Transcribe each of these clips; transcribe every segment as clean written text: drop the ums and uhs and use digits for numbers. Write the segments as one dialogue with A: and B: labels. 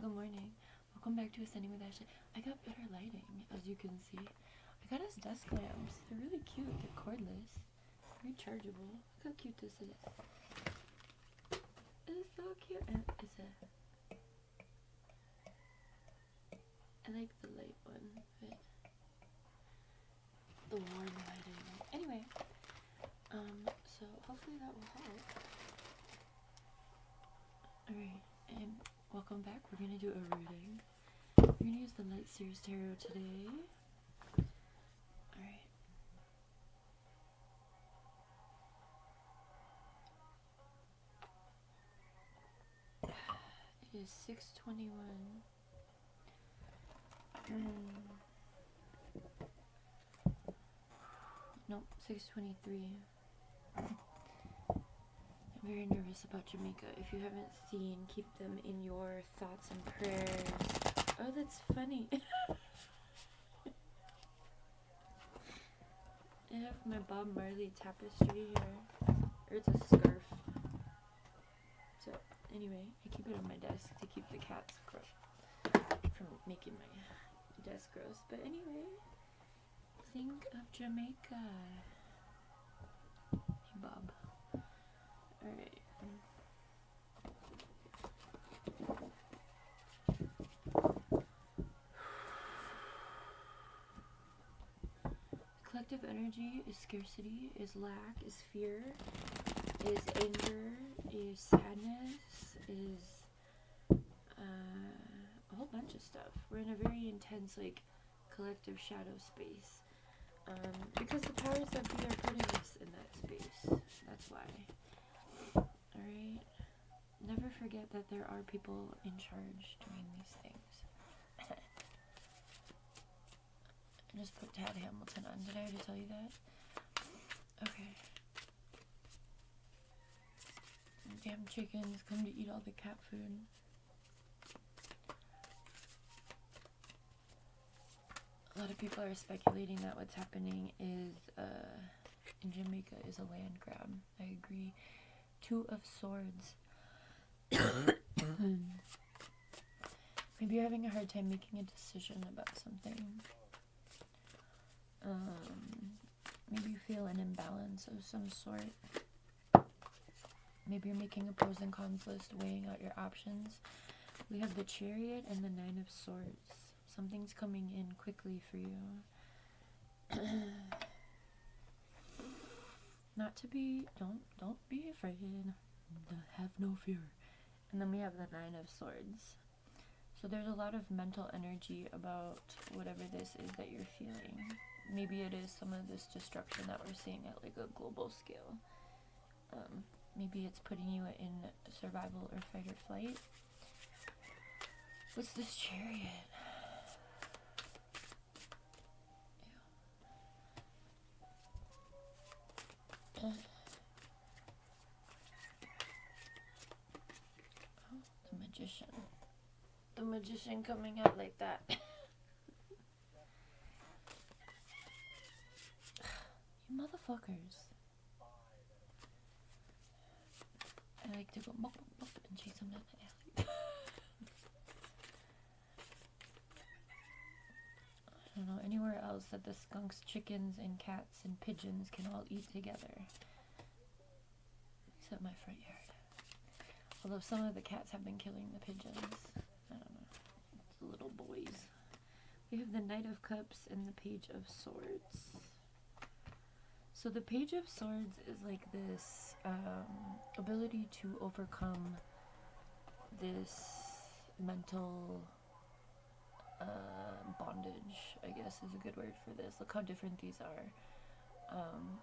A: Good morning. Welcome back to Ascending with Ashley. I got better lighting, as you can see. I got us desk lamps. They're really cute. They're cordless, rechargeable. Look how cute this is. It's so cute. And I like the light one, but the warm lighting. Anyway, so hopefully that will help. Alright, and welcome back. We're gonna do a reading. We're gonna use the Light Seers Tarot today. Alright. It is 6:21. Nope, 6:23. I'm very nervous about Jamaica. If you haven't seen, keep them in your thoughts and prayers. Oh, that's funny. I have my Bob Marley tapestry here. Or it's a scarf. So, anyway, I keep it on my desk to keep the cats from making my desk gross. But anyway, think of Jamaica. Hey, Bob. Alright. Collective energy is scarcity, is lack, is fear, is anger, is sadness, is a whole bunch of stuff. We're in a very intense, collective shadow space. Because the powers that be are putting us in that space. That's why. Alright? Never forget that there are people in charge doing these things. I just put Tad Hamilton on. Did I already tell you that? Okay. Damn chickens come to eat all the cat food. A lot of people are speculating that what's happening is in Jamaica is a land grab. I agree. 2 of Swords. Maybe you're having a hard time making a decision about something. Maybe you feel an imbalance of some sort. Maybe you're making a pros and cons list, weighing out your options. We have the Chariot and the 9 of Swords. Something's coming in quickly for you. Not to be, don't be afraid. Have no fear. And then we have the 9 of Swords. So there's a lot of mental energy about whatever this is that you're feeling. Maybe it is some of this destruction that we're seeing at a global scale. Maybe it's putting you in survival or fight or flight. What's this Chariot? Oh, the Magician. The Magician coming out like that. You motherfuckers. I like to go mop, mop, mop and chase them down the alley. I don't know anywhere else that the skunks, chickens, and cats and pigeons can all eat together. Except my front yard. Although some of the cats have been killing the pigeons. I don't know. It's little boys. We have the Knight of Cups and the Page of Swords. So the Page of Swords is this ability to overcome this mental bondage, I guess is a good word for this. Look how different these are.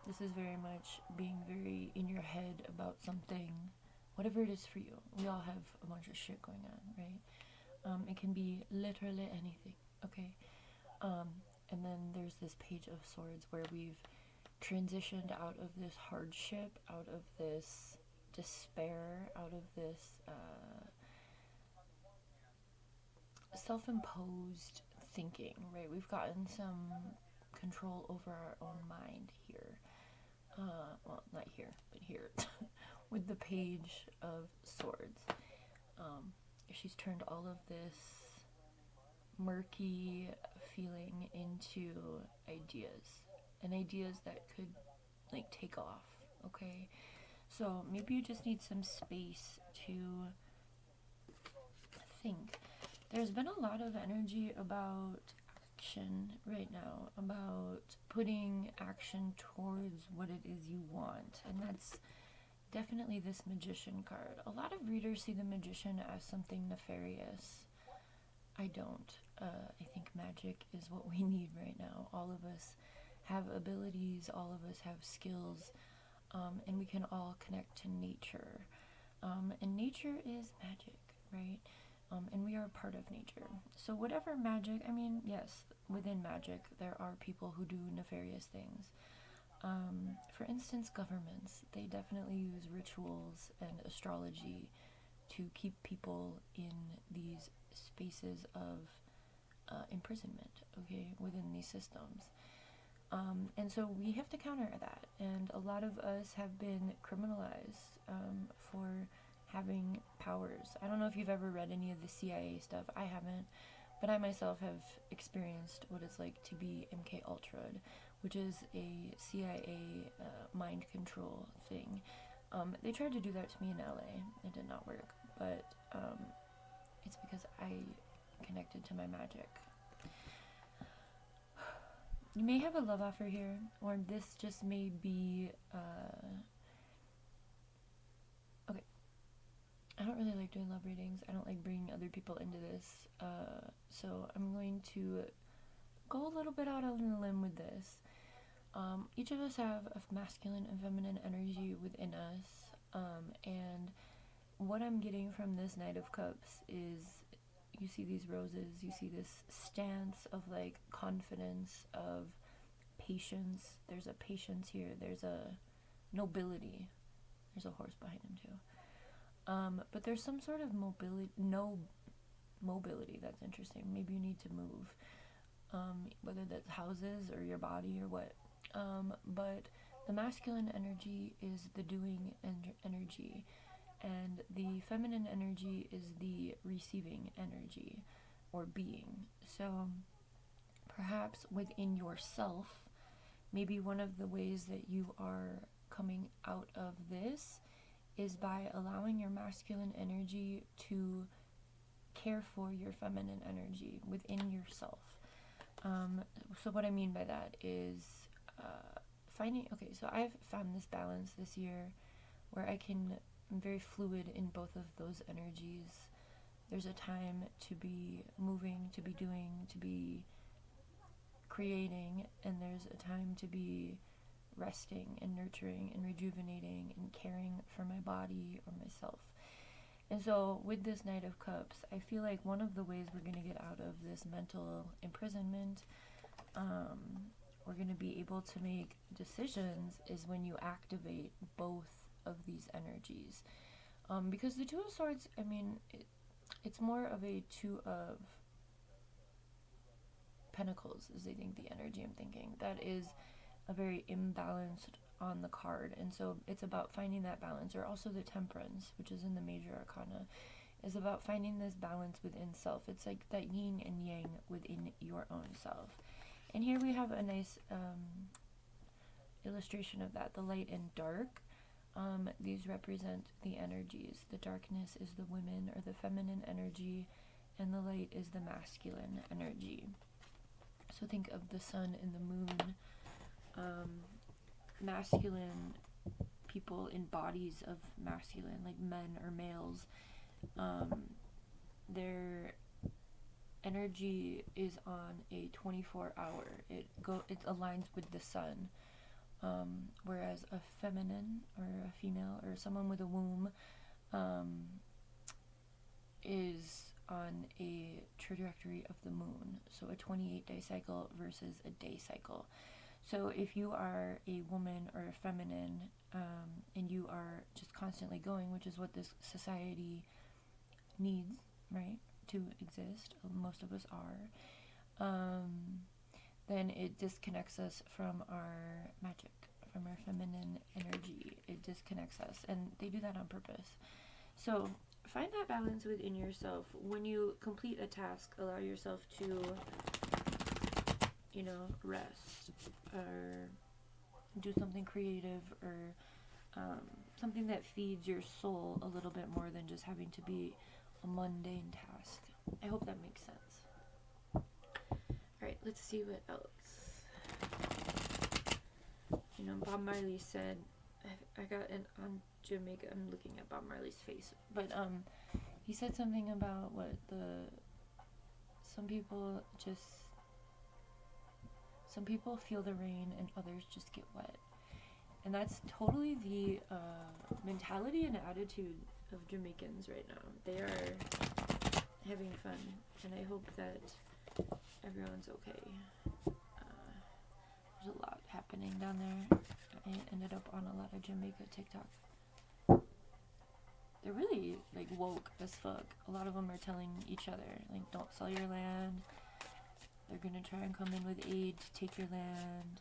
A: This is very much being very in your head about something, whatever it is for you. We all have a bunch of shit going on, right? It can be literally anything, okay? And then there's this Page of Swords where we've transitioned out of this hardship, out of this despair, out of this self-imposed thinking, right? We've gotten some control over our own mind here. Well, not here, but here. With the Page of Swords. she's turned all of this murky feeling into ideas, and ideas that could like take off. Okay, so maybe you just need some space to think. There's been a lot of energy about action right now, about putting action towards what it is you want, and that's definitely this Magician card. A lot of readers see the Magician as something nefarious. I don't. I think magic is what we need right now. All of us have abilities, all of us have skills, and we can all connect to nature. And nature is magic, right? And we are a part of nature. So whatever magic, I mean, yes, within magic, there are people who do nefarious things. For instance, governments, they definitely use rituals and astrology to keep people in these spaces of imprisonment, okay, within these systems. And so we have to counter that. And a lot of us have been criminalized for having powers. I don't know if you've ever read any of the CIA stuff. I haven't. But I myself have experienced what it's like to be MK Ultra'd, which is a CIA mind control thing. They tried to do that to me in LA. It did not work. But it's because I connected to my magic. You may have a love offer here, or this just may be, okay, I don't really like doing love readings. I don't like bringing other people into this, so I'm going to go a little bit out on a limb with this. Each of us have a masculine and feminine energy within us, and what I'm getting from this Knight of Cups is, you see these roses, you see this stance of like confidence, of patience. There's a patience here, there's a nobility. There's a horse behind him too. But there's some sort of mobility that's interesting. Maybe you need to move, whether that's houses or your body or what. But the masculine energy is the doing energy, and the feminine energy is the receiving energy or being. So perhaps within yourself, maybe one of the ways that you are coming out of this is by allowing your masculine energy to care for your feminine energy within yourself. So what I mean by that is so I've found this balance this year where I'm very fluid in both of those energies. There's a time to be moving, to be doing, to be creating, and there's a time to be resting and nurturing and rejuvenating and caring for my body or myself. And so with this Knight of Cups, I feel like one of the ways we're going to get out of this mental imprisonment, we're going to be able to make decisions, is when you activate both of these energies. Because the Two of Swords, I mean, it's more of a Two of Pentacles is I think the energy I'm thinking. That is a very imbalanced on the card, and so it's about finding that balance. Or also the Temperance, which is in the Major Arcana, is about finding this balance within self. It's like that yin and yang within your own self. And here we have a nice illustration of that, the light and dark. These represent the energies. The darkness is the women or the feminine energy, and the light is the masculine energy. So think of the sun and the moon. Masculine people in bodies of masculine, like men or males, their energy is on a 24-hour. It aligns with the sun. Whereas a feminine or a female or someone with a womb is on a trajectory of the moon. So a 28-day cycle versus a day cycle. So if you are a woman or a feminine, and you are just constantly going, which is what this society needs, right, to exist, most of us are, then it disconnects us from our magic, from our feminine energy. It disconnects us, and they do that on purpose. So find that balance within yourself. When you complete a task, allow yourself to, rest or do something creative or something that feeds your soul a little bit more than just having to be a mundane task. I hope that makes sense. Alright, let's see what else. Bob Marley said, I got an on Jamaica, I'm looking at Bob Marley's face, but he said something about some people feel the rain and others just get wet. And that's totally the mentality and attitude of Jamaicans right now. They are having fun, and I hope that everyone's okay. There's a lot happening down there. I ended up on a lot of Jamaica TikTok. They're really, woke as fuck. A lot of them are telling each other, don't sell your land. They're gonna try and come in with aid to take your land.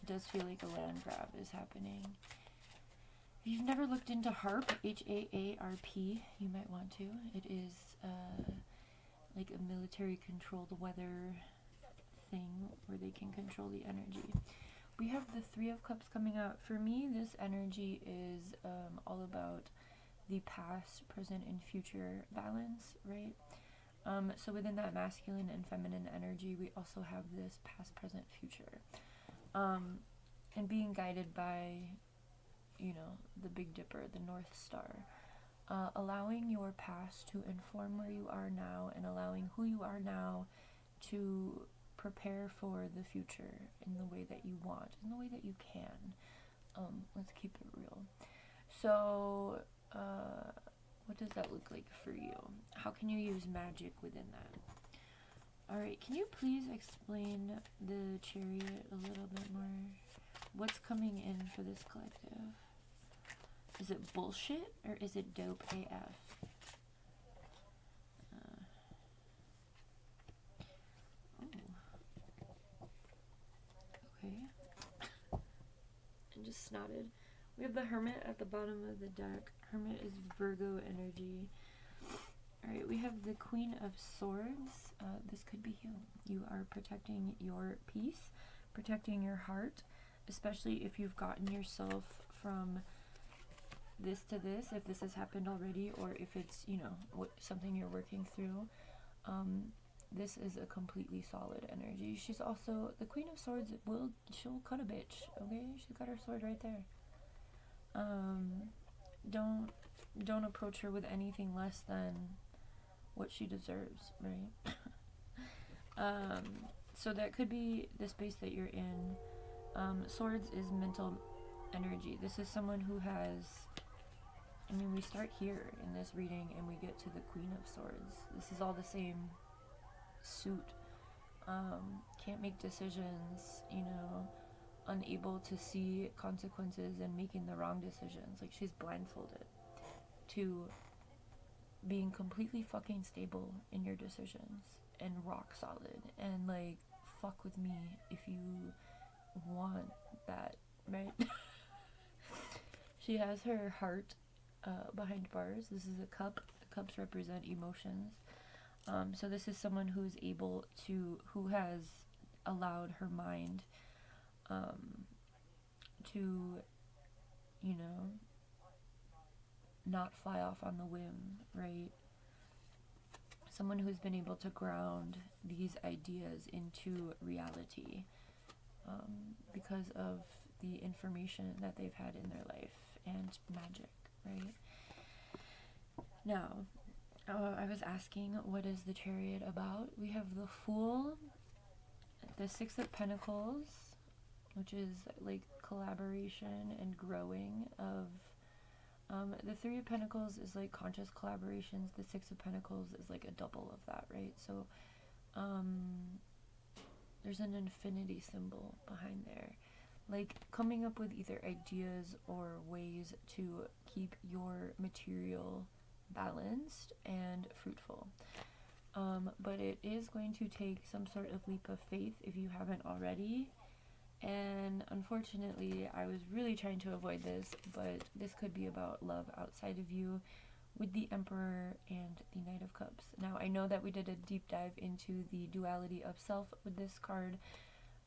A: It does feel like a land grab is happening. If you've never looked into HAARP, H-A-A-R-P, you might want to. It is a military controlled weather thing where they can control the energy. We have the Three of Cups coming out. For me, this energy is all about the past, present, and future balance, right? So within that masculine and feminine energy, we also have this past, present, future. And being guided by, the Big Dipper, the North Star. Allowing your past to inform where you are now and allowing who you are now to prepare for the future in the way that you want, in the way that you can. Let's keep it real. So, what does that look like for you? How can you use magic within that? Alright, can you please explain the Chariot a little bit more? What's coming in for this collective? Is it bullshit or is it dope AF? Okay. And just snotted. We have the Hermit at the bottom of the deck. Hermit is Virgo energy. Alright, we have the Queen of Swords. This could be you. You are protecting your peace, protecting your heart, especially if you've gotten yourself from this to this, if this has happened already, or if it's, something you're working through. This is a completely solid energy. She's also, the Queen of Swords, she'll cut a bitch, okay? She's got her sword right there. Don't approach her with anything less than what she deserves, right? So that could be the space that you're in. Swords is mental energy. This is someone who has, we start here in this reading and we get to the Queen of Swords. This is all the same suit. Can't make decisions, unable to see consequences and making the wrong decisions. She's blindfolded to being completely fucking stable in your decisions and rock solid and fuck with me if you want that, right? She has her heart behind bars. This is a cup. The cups represent emotions. So this is someone who's who has allowed her mind to, not fly off on the whim, right? Someone who's been able to ground these ideas into reality because of the information that they've had in their life and magic, right? Now, I was asking, what is the Chariot about? We have the Fool, the Six of Pentacles, which is collaboration and growing of, the Three of Pentacles is conscious collaborations. The Six of Pentacles is a double of that, right? So, there's an infinity symbol behind there. Coming up with either ideas or ways to keep your material balanced and fruitful. But it is going to take some sort of leap of faith if you haven't already. And unfortunately, I was really trying to avoid this, but this could be about love outside of you, with the Emperor and the Knight of Cups. Now, I know that we did a deep dive into the duality of self with this card,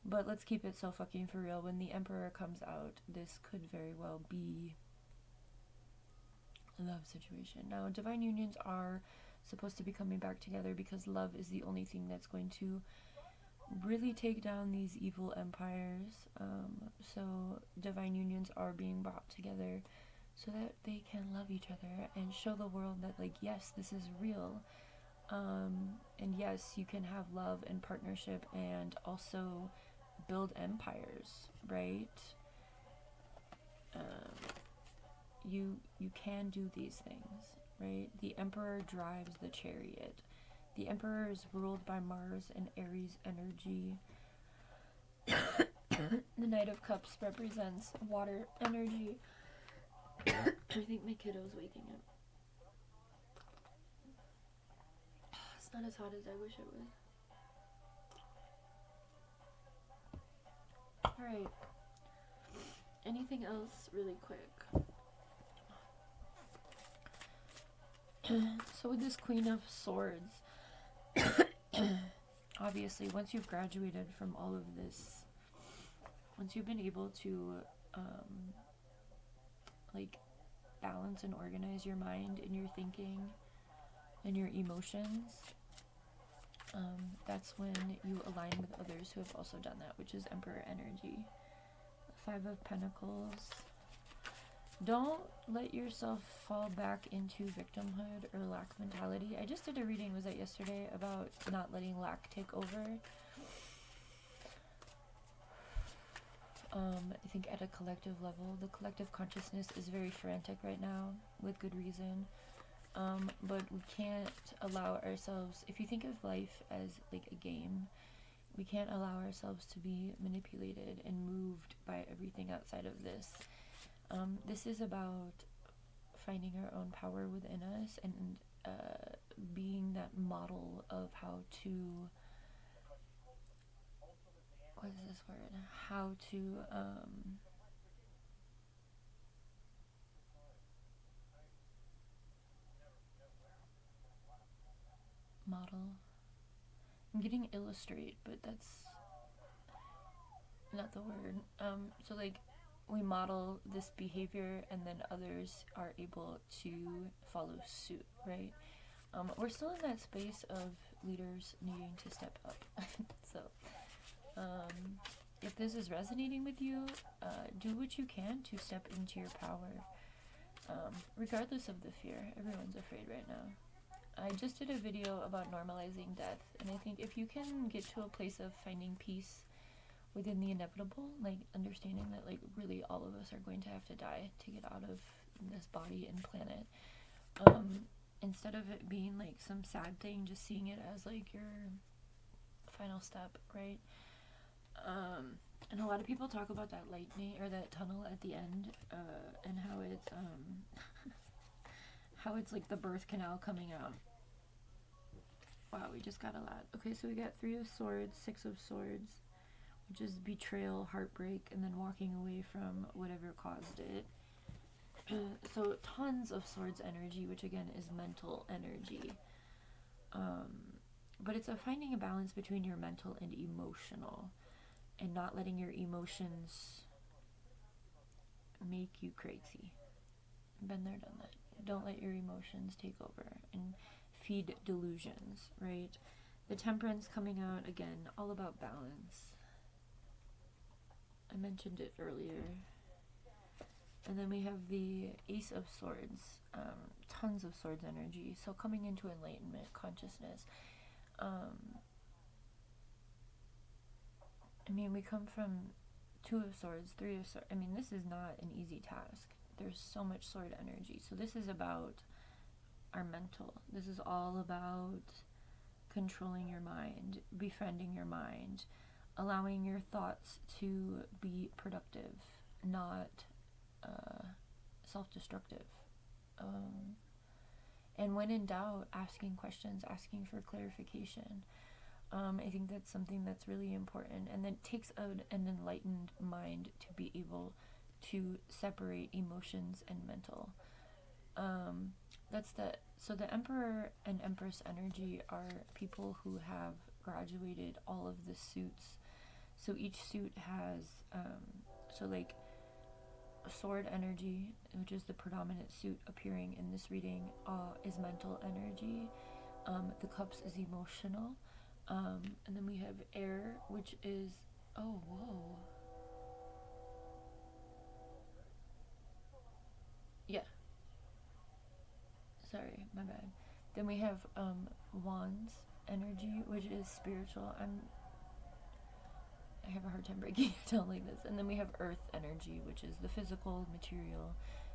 A: but let's keep it so fucking for real. When the Emperor comes out, this could very well be a love situation. Now, divine unions are supposed to be coming back together because love is the only thing that's going to really take down these evil empires. So divine unions are being brought together so that they can love each other and show the world that, like, yes, this is real. And yes, you can have love and partnership and also build empires, right? You can do these things, right? The Emperor drives the chariot. The Emperor is ruled by Mars and Aries energy. The Knight of Cups represents water energy. I think my kiddo's waking up. It's not as hot as I wish it was. Alright. Anything else really quick? So with this Queen of Swords, obviously once you've graduated from all of this, once you've been able to like balance and organize your mind and your thinking and your emotions, that's when you align with others who have also done that, which is Emperor energy. Five of Pentacles. Don't let yourself fall back into victimhood or lack mentality. I just did a reading, was that yesterday, about not letting lack take over. I think at a collective level, the collective consciousness is very frantic right now, with good reason. But we can't allow ourselves, if you think of life as like a game, we can't allow ourselves to be manipulated and moved by everything outside of this. This is about finding our own power within us and being that model of how to, what is this word? How to model. I'm getting illustrate, but that's not the word. So like we model this behavior and then others are able to follow suit, right? We're still in that space of leaders needing to step up. So if this is resonating with you, do what you can to step into your power, regardless of the fear. Everyone's afraid right now. I just did a video about normalizing death, and I think if you can get to a place of finding peace within the inevitable, like understanding that like really all of us are going to have to die to get out of this body and planet, instead of it being like some sad thing, just seeing it as like your final step, right? And a lot of people talk about that lightning or that tunnel at the end, and how it's how it's like the birth canal coming out. Wow, we just got a lot. Okay, so we got 3 of Swords, 6 of Swords, which is betrayal, heartbreak, and then walking away from whatever caused it. So tons of Swords energy, which again is mental energy. But it's finding a balance between your mental and emotional, and not letting your emotions make you crazy. Been there, done that. Don't let your emotions take over and feed delusions, right? The Temperance coming out, again, all about balance. I mentioned it earlier. And then we have the Ace of Swords, tons of Swords energy. So coming into enlightenment, consciousness. I mean, we come from 2 of Swords, 3 of Swords. I mean, this is not an easy task. There's so much sword energy. So this is about our mental. This is all about controlling your mind, befriending your mind, allowing your thoughts to be productive, not self-destructive. And when in doubt, asking questions, asking for clarification. I think that's something that's really important. And it takes an enlightened mind to be able to separate emotions and mental. So the Emperor and Empress energy are people who have graduated all of the suits. So each suit has, so like sword energy, which is the predominant suit appearing in this reading, is mental energy. The cups is emotional. And then we have air, which is, oh, whoa. Yeah, sorry, my bad. Then we have wands energy, which is spiritual. I have a hard time breaking it down like this. And then we have earth energy, which is the physical material.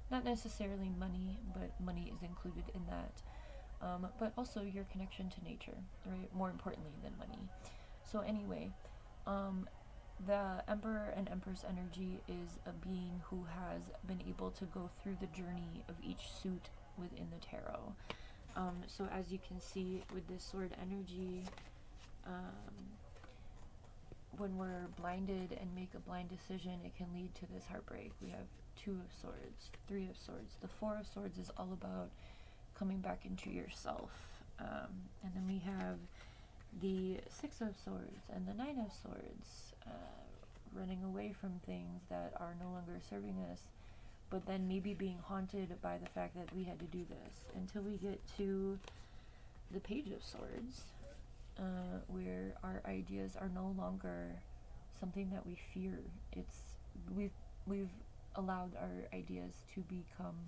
A: Not necessarily money, but money is included in that. But also your connection to nature, right? More importantly than money. So anyway, the Emperor and Empress energy is a being who has been able to go through the journey of each suit within the tarot. So as you can see with this sword energy, when we're blinded and make a blind decision, it can lead to this heartbreak. We have 2 of swords, 3 of swords. The 4 of swords is all about coming back into yourself. And then we have the 6 of swords and the 9 of swords, running away from things that are no longer serving us, but then maybe being haunted by the fact that we had to do this, until we get to the Page of Swords, where our ideas are no longer something that we fear. We've allowed our ideas to become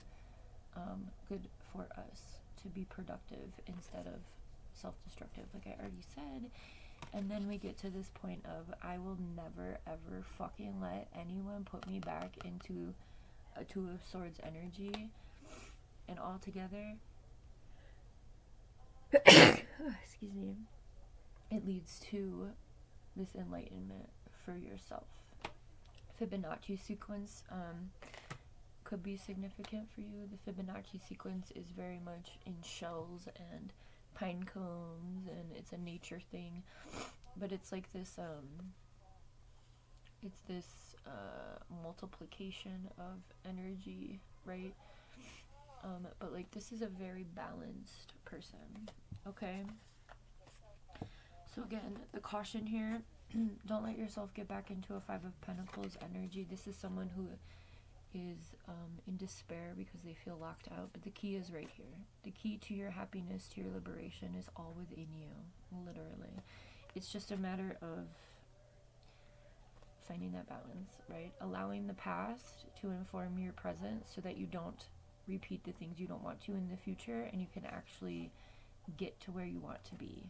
A: good for us, to be productive instead of self-destructive, like I already said. And then we get to this point of, I will never ever fucking let anyone put me back into a 2 of swords energy. And all together excuse me, it leads to this enlightenment for yourself. Fibonacci sequence could be significant for you. The Fibonacci sequence is very much in shells and pine cones, and it's a nature thing, but it's like this multiplication of energy, right? But like, this is a very balanced person. Okay, so again, the caution here, don't let yourself get back into a 5 of Pentacles energy. This is someone who is in despair because they feel locked out, but the key is right here. The key to your happiness, to your liberation, is all within you, literally. It's just a matter of finding that balance, right? Allowing the past to inform your present so that you don't repeat the things you don't want to in the future, and you can actually get to where you want to be,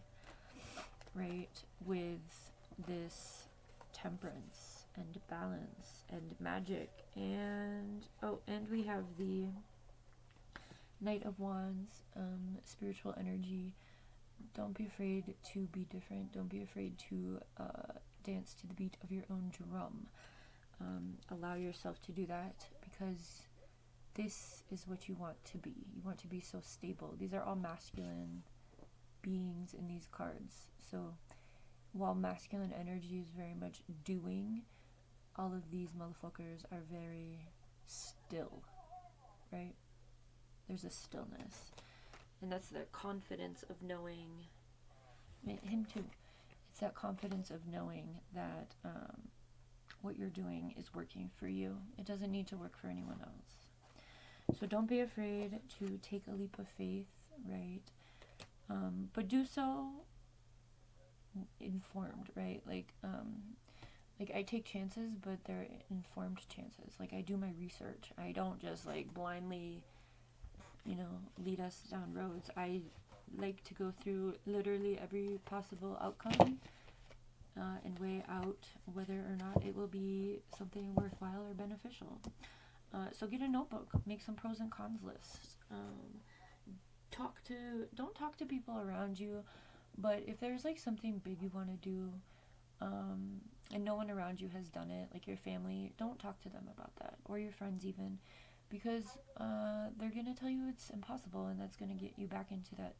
A: right? With this temperance and balance and magic, and we have the Knight of Wands, spiritual energy. Don't be afraid to be different. Don't be afraid to dance to the beat of your own drum. Allow yourself to do that, because this is what you want to be. You want to be so stable. These are all masculine beings in these cards. So while masculine energy is very much doing, all of these motherfuckers are very still, right? There's a stillness. And that's the confidence of knowing, him too. It's that confidence of knowing that what you're doing is working for you. It doesn't need to work for anyone else. So don't be afraid to take a leap of faith, right? But do so informed, right? Like I take chances, but they're informed chances. Like, I do my research. I don't just like blindly, lead us down roads. I like to go through literally every possible outcome and weigh out whether or not it will be something worthwhile or beneficial. So get a notebook, make some pros and cons lists. Don't talk to people around you, but if there's like something big you want to do, and no one around you has done it, like your family, don't talk to them about that, or your friends even, because they're gonna tell you it's impossible, and that's gonna get you back into that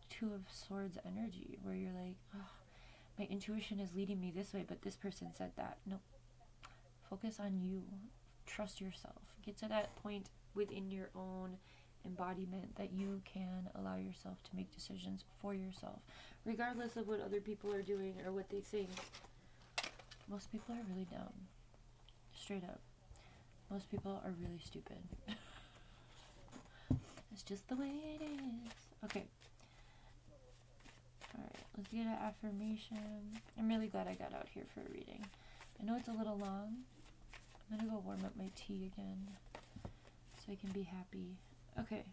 A: 2 of Swords energy, where you're like, oh, my intuition is leading me this way, but this person said that. No, focus on you. Trust yourself. Get to that point within your own embodiment that you can allow yourself to make decisions for yourself, regardless of what other people are doing or what they think. Most people are really dumb. Straight up. Most people are really stupid. It's just the way it is. Okay. Alright, let's get an affirmation. I'm really glad I got out here for a reading. I know it's a little long. I'm gonna go warm up my tea again so I can be happy. Okay.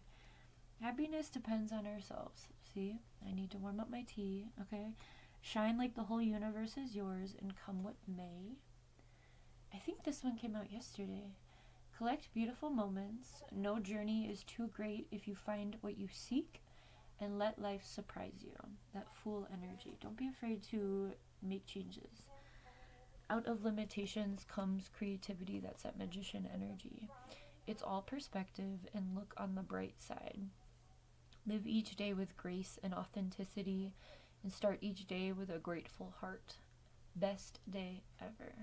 A: Happiness depends on ourselves. See? I need to warm up my tea. Okay. Shine like the whole universe is yours and come what may. I think this one came out yesterday. Collect beautiful moments. No journey is too great if you find what you seek, and let life surprise you. That fool energy. Don't be afraid to make changes. Out of limitations comes creativity. That's that magician energy. It's all perspective, and look on the bright side. Live each day with grace and authenticity, and start each day with a grateful heart. Best day ever.